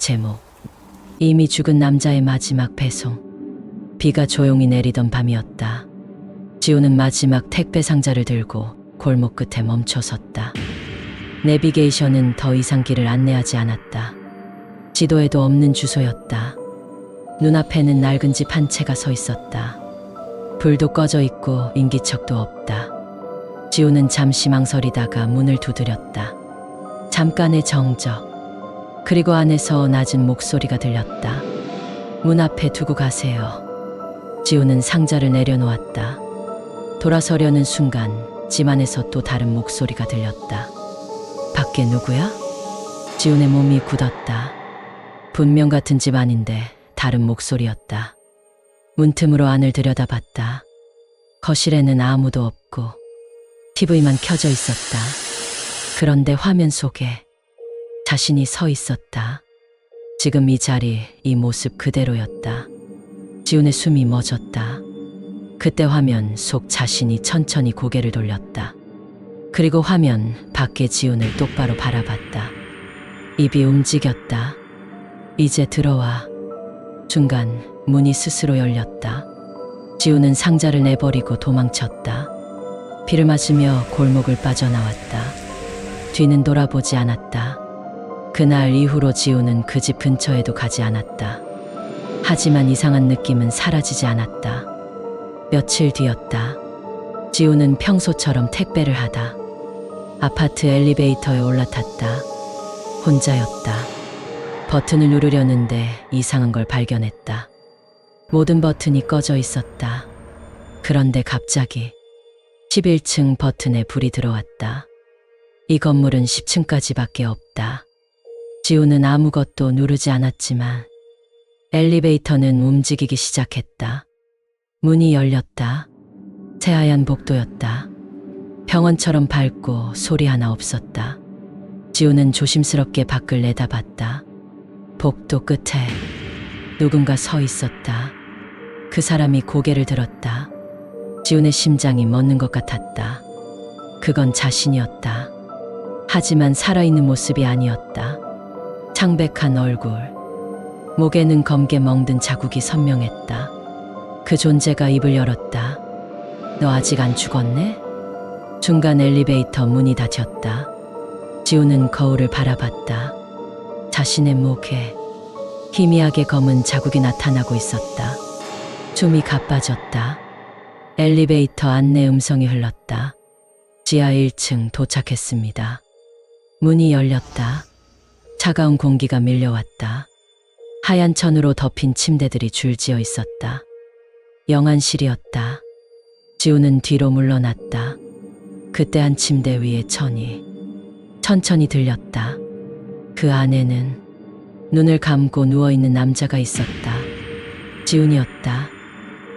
제목 이미 죽은 남자의 마지막 배송. 비가 조용히 내리던 밤이었다. 지우는 마지막 택배 상자를 들고 골목 끝에 멈춰 섰다. 내비게이션은 더 이상 길을 안내하지 않았다. 지도에도 없는 주소였다. 눈앞에는 낡은 집 한 채가 서 있었다. 불도 꺼져 있고 인기척도 없다. 지우는 잠시 망설이다가 문을 두드렸다. 잠깐의 정적. 그리고 안에서 낮은 목소리가 들렸다. 문 앞에 두고 가세요. 지우는 상자를 내려놓았다. 돌아서려는 순간 집 안에서 또 다른 목소리가 들렸다. 밖에 누구야? 지우의 몸이 굳었다. 분명 같은 집 안인데 다른 목소리였다. 문틈으로 안을 들여다봤다. 거실에는 아무도 없고 TV만 켜져 있었다. 그런데 화면 속에 자신이 서 있었다. 지금 이 자리, 이 모습 그대로였다. 지훈의 숨이 멎었다. 그때 화면 속 자신이 천천히 고개를 돌렸다. 그리고 화면 밖에 지훈을 똑바로 바라봤다. 입이 움직였다. 이제 들어와. 순간 문이 스스로 열렸다. 지훈은 상자를 내버리고 도망쳤다. 비를 맞으며 골목을 빠져나왔다. 뒤는 돌아보지 않았다. 그날 이후로 지우는 그 집 근처에도 가지 않았다. 하지만 이상한 느낌은 사라지지 않았다. 며칠 뒤였다. 지우는 평소처럼 택배를 하다. 아파트 엘리베이터에 올라탔다. 혼자였다. 버튼을 누르려는데 이상한 걸 발견했다. 모든 버튼이 꺼져 있었다. 그런데 갑자기 11층 버튼에 불이 들어왔다. 이 건물은 10층까지밖에 없다. 지우는 아무것도 누르지 않았지만 엘리베이터는 움직이기 시작했다. 문이 열렸다. 새하얀 복도였다. 병원처럼 밝고 소리 하나 없었다. 지우는 조심스럽게 밖을 내다봤다. 복도 끝에 누군가 서 있었다. 그 사람이 고개를 들었다. 지훈의 심장이 멎는 것 같았다. 그건 자신이었다. 하지만 살아있는 모습이 아니었다. 창백한 얼굴, 목에는 검게 멍든 자국이 선명했다. 그 존재가 입을 열었다. 너 아직 안 죽었네? 중간 엘리베이터 문이 닫혔다. 지우는 거울을 바라봤다. 자신의 목에 희미하게 검은 자국이 나타나고 있었다. 숨이 가빠졌다. 엘리베이터 안내 음성이 흘렀다. 지하 1층 도착했습니다. 문이 열렸다. 차가운 공기가 밀려왔다. 하얀 천으로 덮인 침대들이 줄지어 있었다. 영안실이었다. 지우는 뒤로 물러났다. 그때 한 침대 위에 천이 천천히 들렸다. 그 안에는 눈을 감고 누워있는 남자가 있었다. 지훈이었다.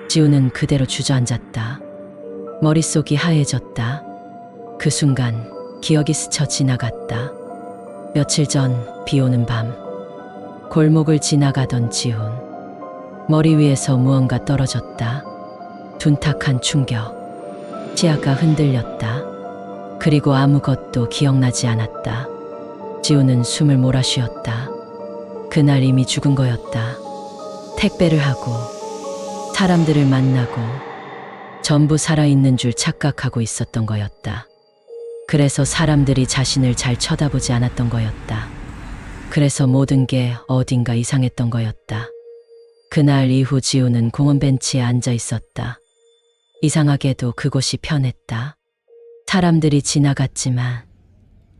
지훈은 그대로 주저앉았다. 머릿속이 하얘졌다. 그 순간 기억이 스쳐 지나갔다. 며칠 전 비 오는 밤 골목을 지나가던 지훈. 머리 위에서 무언가 떨어졌다. 둔탁한 충격. 시야가 흔들렸다. 그리고 아무것도 기억나지 않았다. 지훈은 숨을 몰아쉬었다. 그날 이미 죽은 거였다. 택배를 하고 사람들을 만나고 전부 살아있는 줄 착각하고 있었던 거였다. 그래서 사람들이 자신을 잘 쳐다보지 않았던 거였다. 그래서 모든 게 어딘가 이상했던 거였다. 그날 이후 지우는 공원 벤치에 앉아 있었다. 이상하게도 그곳이 편했다. 사람들이 지나갔지만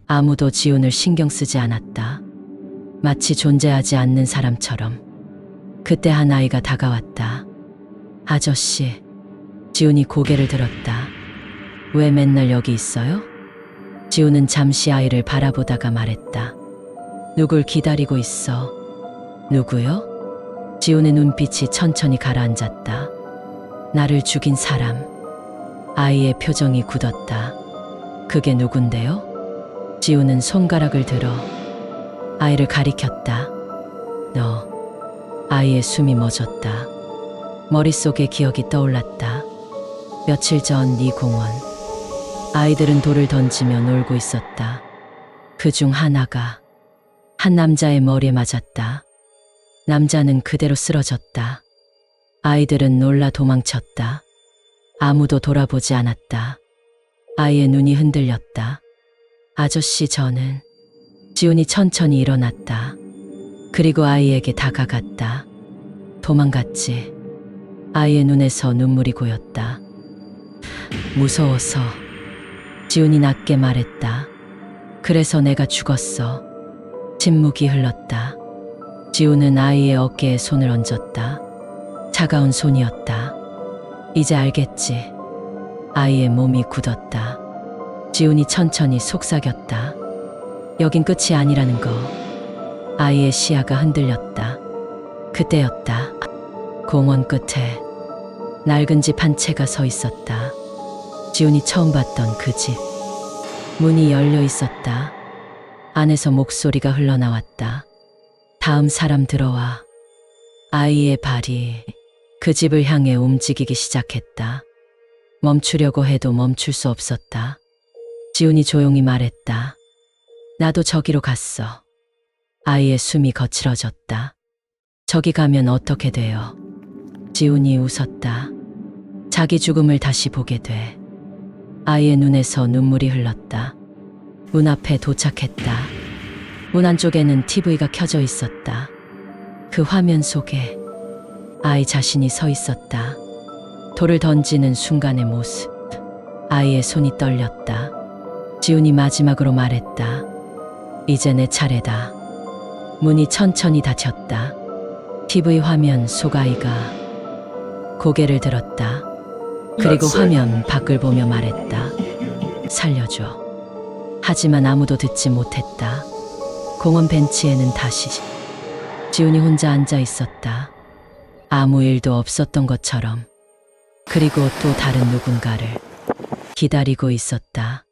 아무도 지훈을 신경 쓰지 않았다. 마치 존재하지 않는 사람처럼. 그때 한 아이가 다가왔다. 아저씨. 지훈이 고개를 들었다. 왜 맨날 여기 있어요? 지훈은 잠시 아이를 바라보다가 말했다. 누굴 기다리고 있어? 누구요? 지훈의 눈빛이 천천히 가라앉았다. 나를 죽인 사람. 아이의 표정이 굳었다. 그게 누군데요? 지훈은 손가락을 들어 아이를 가리켰다. 너. 아이의 숨이 멎었다. 머릿속에 기억이 떠올랐다. 며칠 전 이 공원. 아이들은 돌을 던지며 놀고 있었다. 그 중 하나가 한 남자의 머리에 맞았다. 남자는 그대로 쓰러졌다. 아이들은 놀라 도망쳤다. 아무도 돌아보지 않았다. 아이의 눈이 흔들렸다. 아저씨, 저는. 지훈이 천천히 일어났다. 그리고 아이에게 다가갔다. 도망갔지. 아이의 눈에서 눈물이 고였다. 무서워서. 지훈이 낮게 말했다. 그래서 내가 죽었어. 침묵이 흘렀다. 지훈은 아이의 어깨에 손을 얹었다. 차가운 손이었다. 이제 알겠지. 아이의 몸이 굳었다. 지훈이 천천히 속삭였다. 여긴 끝이 아니라는 거. 아이의 시야가 흔들렸다. 그때였다. 공원 끝에 낡은 집 한 채가 서 있었다. 지훈이 처음 봤던 그 집. 문이 열려 있었다. 안에서 목소리가 흘러나왔다. 다음 사람 들어와. 아이의 발이 그 집을 향해 움직이기 시작했다. 멈추려고 해도 멈출 수 없었다. 지훈이 조용히 말했다. 나도 저기로 갔어. 아이의 숨이 거칠어졌다. 저기 가면 어떻게 돼요? 지훈이 웃었다. 자기 죽음을 다시 보게 돼. 아이의 눈에서 눈물이 흘렀다. 문 앞에 도착했다. 문 안쪽에는 TV가 켜져 있었다. 그 화면 속에 아이 자신이 서 있었다. 돌을 던지는 순간의 모습. 아이의 손이 떨렸다. 지훈이 마지막으로 말했다. 이제 내 차례다. 문이 천천히 닫혔다. TV 화면 속 아이가 고개를 들었다. 그리고 화면 밖을 보며 말했다. 살려줘. 하지만 아무도 듣지 못했다. 공원 벤치에는 다시 지훈이 혼자 앉아 있었다. 아무 일도 없었던 것처럼. 그리고 또 다른 누군가를 기다리고 있었다.